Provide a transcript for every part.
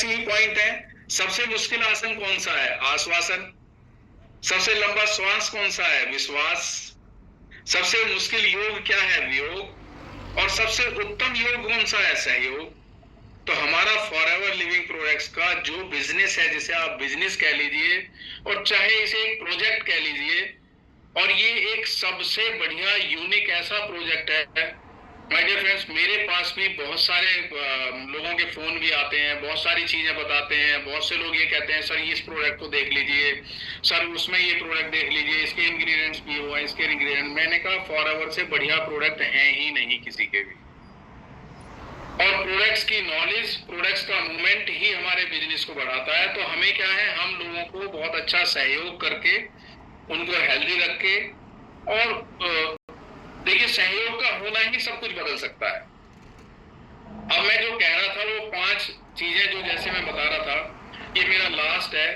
ही point है। सबसे मुश्किल आसन कौन सा है? आश्वासन। सबसे लंबा श्वास कौन सा है? विश्वास। सबसे मुश्किल योग क्या है? वियोग। और सबसे उत्तम योग कौन सा है? सहयोग। तो हमारा फॉरएवर लिविंग प्रोडक्ट्स का जो बिजनेस है, जिसे आप बिजनेस कह लीजिए और चाहे इसे एक प्रोजेक्ट कह लीजिए, और ये एक सबसे बढ़िया यूनिक ऐसा प्रोजेक्ट है माय डियर फ्रेंड्स। मेरे पास भी बहुत सारे लोगों के फोन भी आते हैं, बहुत सारी चीजें बताते हैं। बहुत से लोग ये कहते हैं सर इस प्रोडक्ट को देख लीजिए, सर उसमें ये प्रोडक्ट देख लीजिए, इसके इंग्रेडिएंट्स भी हुआ, इसके इंग्रेडिएंट। मैंने कहा फॉरएवर से बढ़िया प्रोडक्ट है ही नहीं किसी के भी। और प्रोडक्ट्स की नॉलेज, प्रोडक्ट्स का मूवमेंट ही हमारे बिजनेस को बढ़ाता है। तो हमें क्या है, हम लोगों को बहुत अच्छा सहयोग करके, उनको हेल्दी रख के, और देखिए सहयोग का होना ही सब कुछ बदल सकता है। अब मैं जो कह रहा था वो 5 चीजें जो जैसे मैं बता रहा था, ये मेरा लास्ट है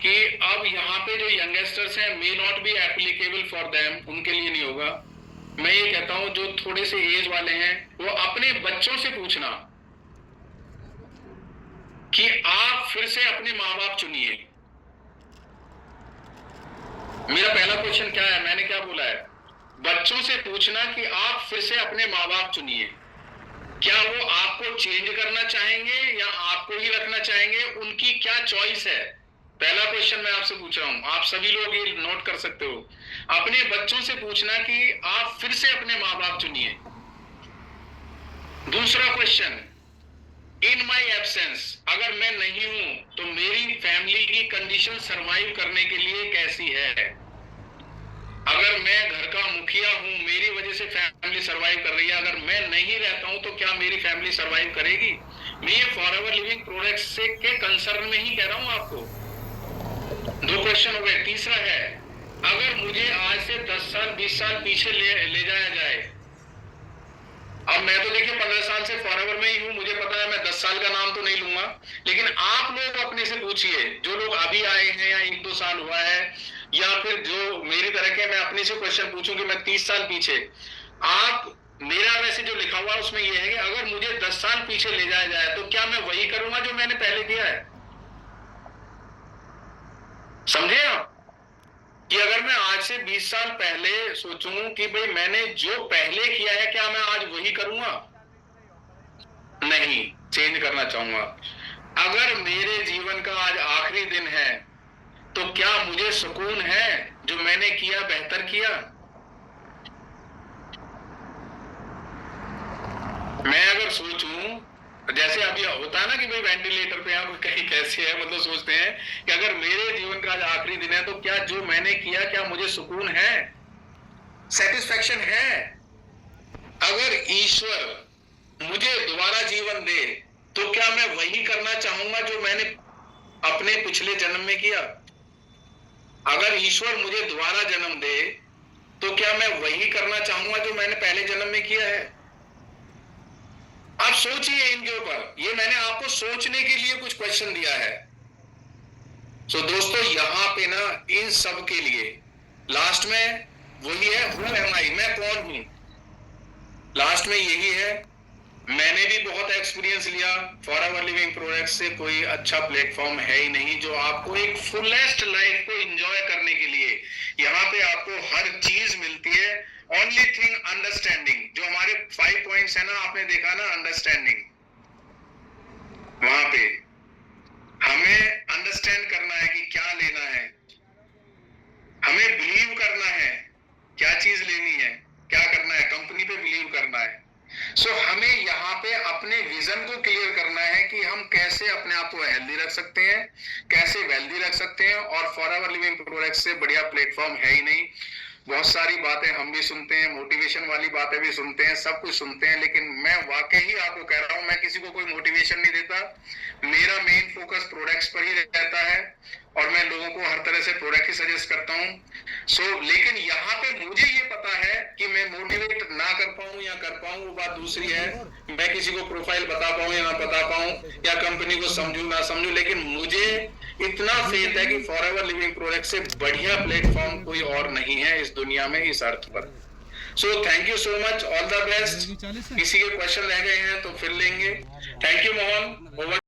कि अब यहाँ पे जो यंगस्टर्स हैं may not be applicable for them, उनके लिए नहीं होगा। मैं ये कहता हूं जो थोड़े से एज वाले हैं वो अपने बच्चों से पूछना कि आप फिर से अपने माँ बाप चुनिए। मेरा पहला क्वेश्चन क्या है, मैंने क्या बोला है? बच्चों से पूछना कि आप फिर से अपने माँ बाप चुनिए। क्या वो आपको चेंज करना चाहेंगे या आपको ही रखना चाहेंगे? उनकी क्या चॉइस है? पहला क्वेश्चन मैं आपसे पूछ रहा हूं, आप सभी लोग ये नोट कर सकते हो। अपने बच्चों से पूछना कि आप फिर से अपने माँ बाप चुनिए। दूसरा क्वेश्चन, इन माई एब्सेंस, अगर मैं नहीं हूं तो मेरी फैमिली की कंडीशन सरवाइव करने के लिए कैसी है? अगर मैं घर का मुखिया हूं, मेरी वजह से फैमिली सरवाइव कर रही है, अगर मैं नहीं रहता हूं तो क्या मेरी फैमिली सरवाइव करेगी? मैं ये फॉरएवर लिविंग प्रोडक्ट्स से के कंसर्न में ही कह रहा हूं आपको। 2 क्वेश्चन हो गए। तीसरा है, अगर मुझे आज से 10 साल 20 साल पीछे ले जाया जाए, अब मैं तो देखिए 15 साल से फॉरएवर में ही हूं, मुझे पता है मैं 10 साल का नाम तो नहीं लूंगा, लेकिन आप लोग अपने से पूछिए, जो लोग अभी आए हैं या 1-2 साल हुआ है, या फिर जो मेरी तरह के, मैं अपने से क्वेश्चन पूछूं कि मैं 30 साल पीछे, आप मेरा वैसे जो लिखा हुआ उसमें यह है कि अगर मुझे 10 साल पीछे ले जाया जाए तो क्या मैं वही करूंगा जो मैंने पहले किया है? समझे आप? कि अगर मैं आज से 20 साल पहले सोचूं कि भाई मैंने जो पहले किया है क्या मैं आज वही करूंगा? नहीं, चेंज करना चाहूंगा। अगर मेरे जीवन का आज आखिरी दिन है तो क्या मुझे सुकून है जो मैंने किया बेहतर किया? मैं अगर सोचूं, जैसे अभी होता है ना कि भाई वेंटिलेटर पे आप कहीं कैसे है, मतलब सोचते हैं कि अगर मेरे जीवन का आज आखिरी दिन है तो क्या जो मैंने किया क्या मुझे सुकून है, सेटिस्फैक्शन है? अगर ईश्वर मुझे दोबारा जीवन दे तो क्या मैं वही करना चाहूंगा जो मैंने अपने पिछले जन्म में किया? अगर ईश्वर मुझे दोबारा जन्म दे तो क्या मैं वही करना चाहूंगा जो मैंने पहले जन्म में किया है? आप सोचिए इनके ऊपर, ये मैंने आपको सोचने के लिए कुछ क्वेश्चन दिया है। तो दोस्तों यहां पे ना इन सब के लिए लास्ट में वही है, हु एम आई, मैं कौन हूं? लास्ट में यही है। मैंने भी बहुत एक्सपीरियंस लिया, फॉरएवर लिविंग प्रोडक्ट्स से कोई अच्छा प्लेटफॉर्म है ही नहीं जो आपको एक फुलेस्ट लाइफ को एंजॉय करने के लिए, यहाँ पे आपको हर चीज मिलती है। ओनली थिंग अंडरस्टैंडिंग, जो हमारे 5 पॉइंट्स है ना, आपने देखा ना अंडरस्टैंडिंग, वहां पे हमें अंडरस्टैंड करना है कि क्या लेना है, हमें बिलीव करना है क्या चीज लेनी है, क्या करना है, कंपनी पे बिलीव करना है। सो हमें यहाँ पे अपने विजन को क्लियर करना है कि हम कैसे अपने आप को हेल्दी रख सकते हैं, कैसे वेल्दी रख सकते हैं। और फॉरएवर लिविंग प्रोडक्ट्स से बढ़िया प्लेटफॉर्म है ही नहीं। बहुत सारी बातें हम भी सुनते हैं, मोटिवेशन वाली बातें भी सुनते हैं, सब कुछ सुनते हैं, लेकिन मैं वाकई ही आपको कह रहा हूं, मैं किसी को कोई मोटिवेशन नहीं देता। मेरा मेन फोकस प्रोडक्ट्स पर ही रहता है और मैं लोगों को हर तरह से प्रोडक्ट ही सजेस्ट करता हूं। लेकिन यहाँ पे मुझे ये पता है कि मैं मोटिवेट ना कर पाऊं या कर पाऊं वो बात दूसरी है। मैं किसी को प्रोफाइल बता पाऊं या ना बता पाऊं, या कंपनी को समझू ना समझू, लेकिन मुझे इतना फेथ है कि फॉरएवर लिविंग प्रोडक्ट से बढ़िया प्लेटफॉर्म कोई और नहीं है इस दुनिया में, इस अर्थ पर। So thank you so much, all the best. किसी के क्वेश्चन रह गए हैं तो फिर लेंगे। Thank you Mohan.